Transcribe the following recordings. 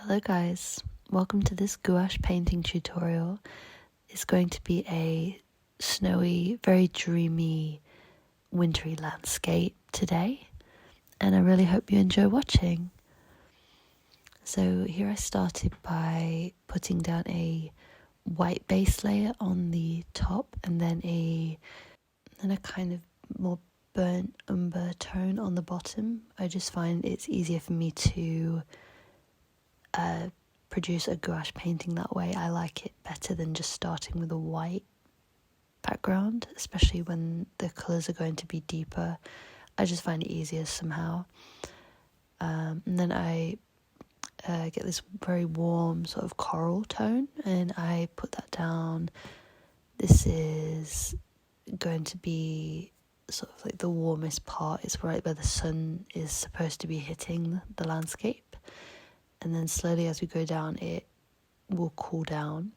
Hello guys, welcome to this gouache painting tutorial. It's going to be a snowy, very dreamy, wintry landscape today, and I really hope you enjoy watching. So here I started by putting down a white base layer on the top and then a kind of more burnt umber tone on the bottom. I just find it's easier for me to produce a gouache painting that way. I like it better than just starting with a white background, especially when the colours are going to be deeper. I just find it easier somehow. And then I get this very warm sort of coral tone and I put that down. This is going to be sort of like the warmest part. It's right where the sun is supposed to be hitting the landscape. And then slowly as we go down, it will cool down.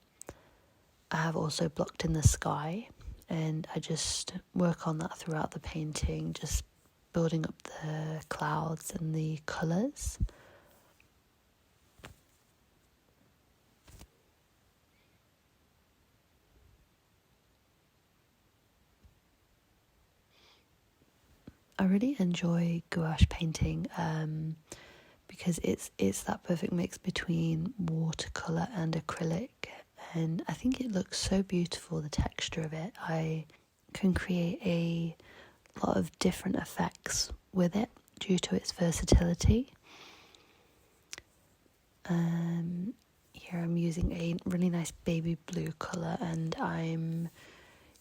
I have also blocked in the sky, and I just work on that throughout the painting, just building up the clouds and the colours. I really enjoy gouache painting because it's that perfect mix between watercolour and acrylic, and I think it looks so beautiful, the texture of it. I can create a lot of different effects with it due to its versatility. Here I'm using a really nice baby blue colour, and I'm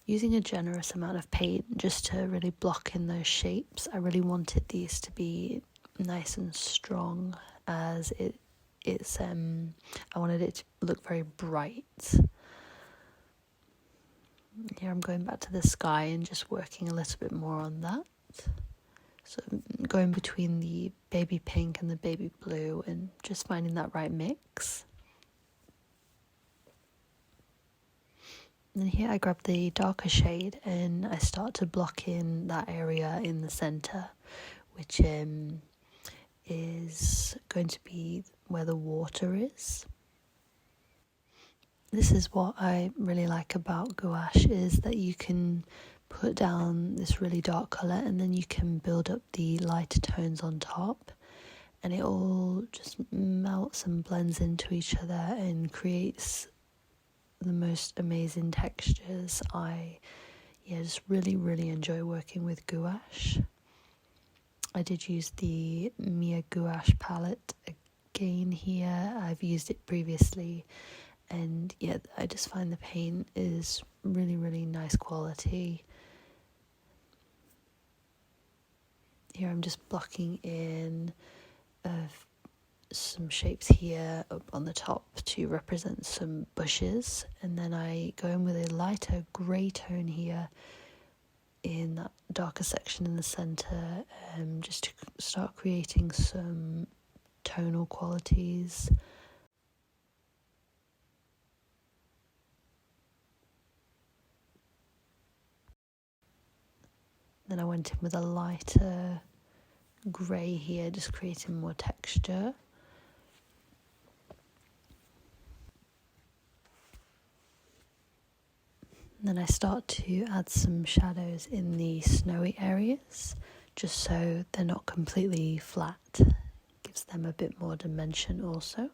using a generous amount of paint just to really block in those shapes. I really wanted these to be nice and strong, as it's I wanted it to look very bright. Here I'm going back to the sky and just working a little bit more on that. So going between the baby pink and the baby blue and just finding that right mix. And then here I grab the darker shade and I start to block in that area in the centre, which is going to be where the water is. This is what I really like about gouache, is that you can put down this really dark colour and then you can build up the lighter tones on top, and it all just melts and blends into each other and creates the most amazing textures. I just really enjoy working with gouache. I did use the Miya gouache palette again here. I've used it previously, and I just find the paint is really nice quality. Here I'm just blocking in some shapes here up on the top to represent some bushes, and then I go in with a lighter grey tone here in that darker section in the centre, just to start creating some tonal qualities. Then I went in with a lighter grey here, just creating more texture. Then I start to add some shadows in the snowy areas, just so they're not completely flat. Gives them a bit more dimension also.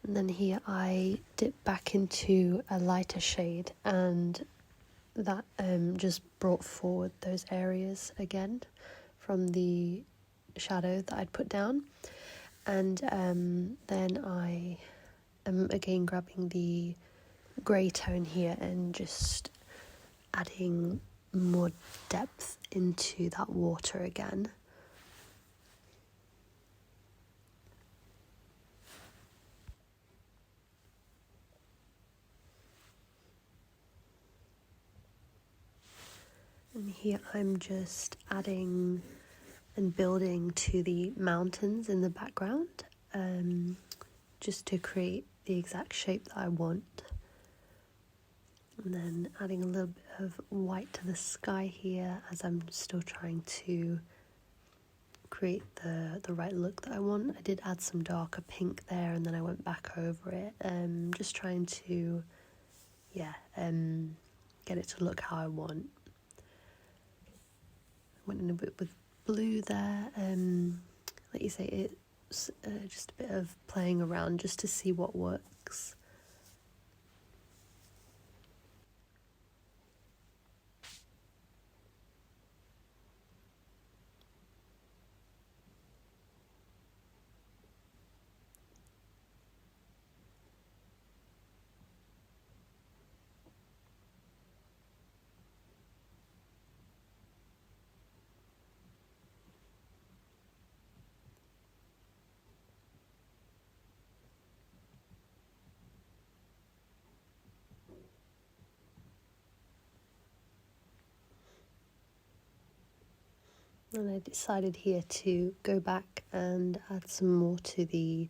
And then here I dip back into a lighter shade, and that just brought forward those areas again from the shadow that I'd put down. And then I am again grabbing the grey tone here and just adding more depth into that water again. And here I'm just adding and building to the mountains in the background, just to create the exact shape that I want. And then adding a little bit of white to the sky here as I'm still trying to create the right look that I want. I did add some darker pink there and then I went back over it, just trying to get it to look how I want. Went in a bit with blue there, like you say, it's just a bit of playing around just to see what works. And I decided here to go back and add some more to the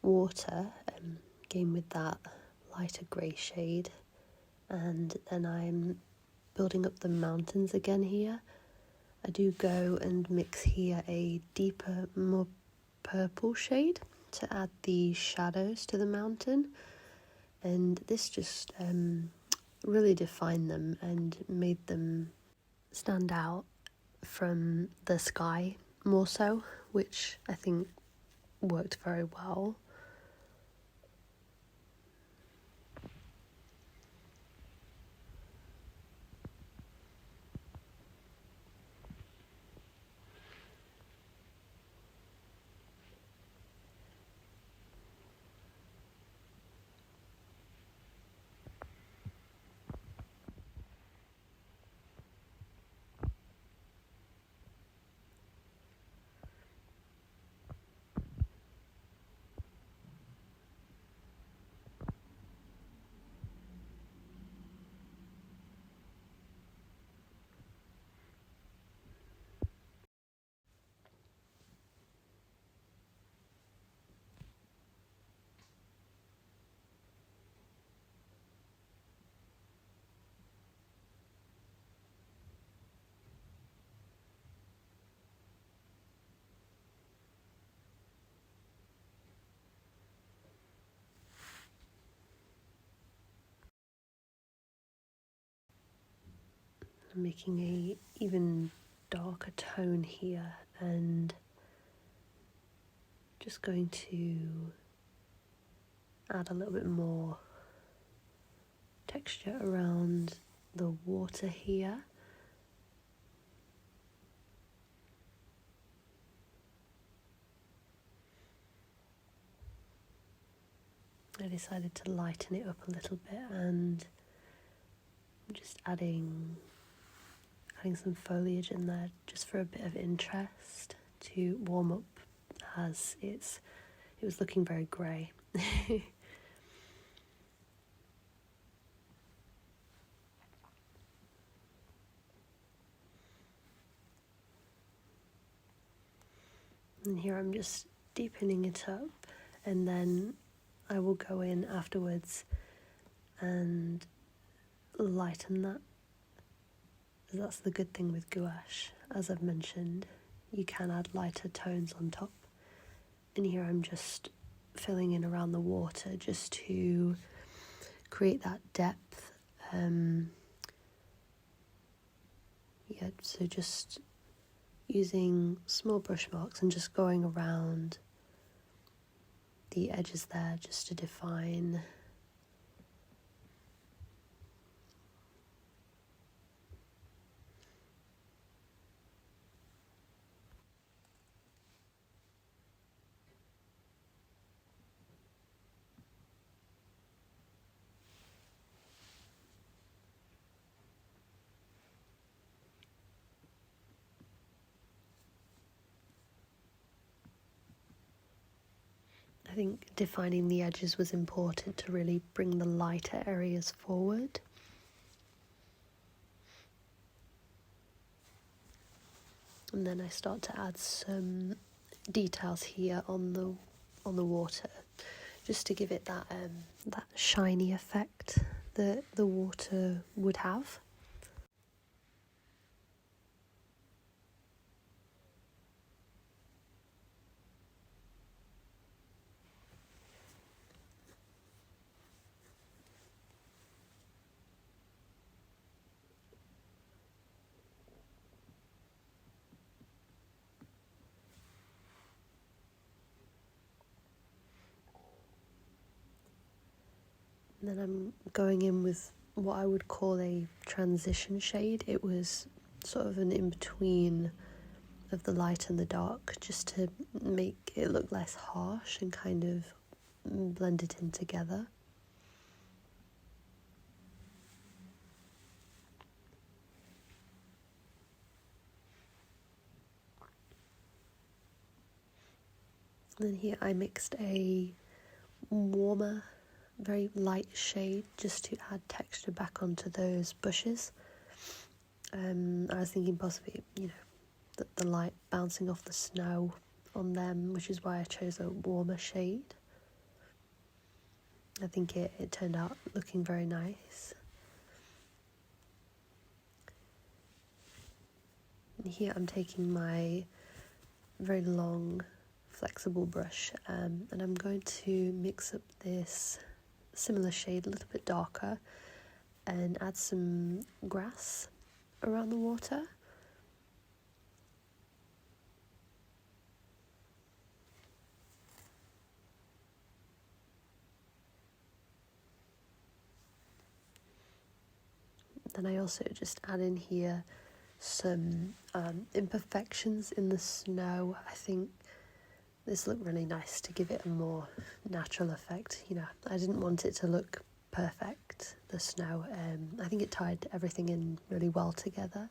water, again with that lighter grey shade. And then I'm building up the mountains again here. I do go and mix here a deeper, more purple shade to add the shadows to the mountain. And this just really defined them and made them stand out from the sky more so, which I think worked very well. I'm making a even darker tone here and just going to add a little bit more texture around the water here. I decided to lighten it up a little bit and I'm just adding some foliage in there just for a bit of interest to warm up, as it was looking very grey. And here I'm just deepening it up, and then I will go in afterwards and lighten that. That's the good thing with gouache, as I've mentioned, you can add lighter tones on top. And here I'm just filling in around the water just to create that depth. So just using small brush marks and just going around the edges there just to define. I think defining the edges was important to really bring the lighter areas forward. And then I start to add some details here on the water, just to give it that shiny effect that the water would have. And then I'm going in with what I would call a transition shade. It was sort of an in-between of the light and the dark, just to make it look less harsh and kind of blend it in together. And then here I mixed a warmer, very light shade just to add texture back onto those bushes. I was thinking possibly, the light bouncing off the snow on them, which is why I chose a warmer shade. I think it turned out looking very nice. And here I'm taking my very long flexible brush and I'm going to mix up this similar shade, a little bit darker, and add some grass around the water. Then I also just add in here some imperfections in the snow. I think this looked really nice to give it a more natural effect. I didn't want it to look perfect, the snow. I think it tied everything in really well together.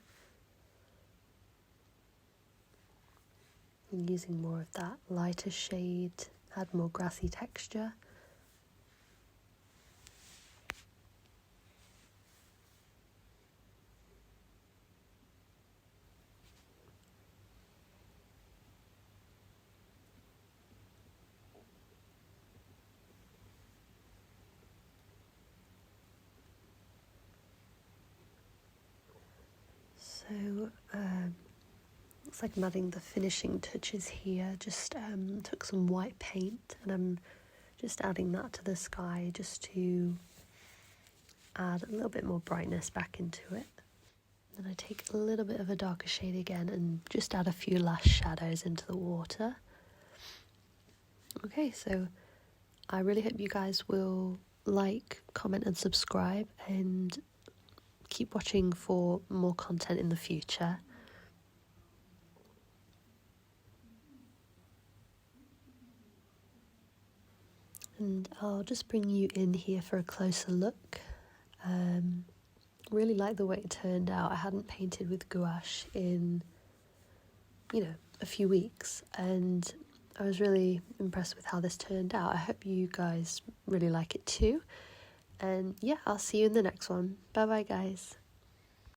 And using more of that lighter shade, add more grassy texture. So looks like I'm adding the finishing touches here. Just took some white paint and I'm just adding that to the sky just to add a little bit more brightness back into it. Then I take a little bit of a darker shade again and just add a few last shadows into the water. Okay, so I really hope you guys will like, comment and subscribe and keep watching for more content in the future. And I'll just bring you in here for a closer look. Really like the way it turned out. I hadn't painted with gouache in, a few weeks, and I was really impressed with how this turned out. I hope you guys really like it too. And yeah, I'll see you in the next one. Bye bye, guys.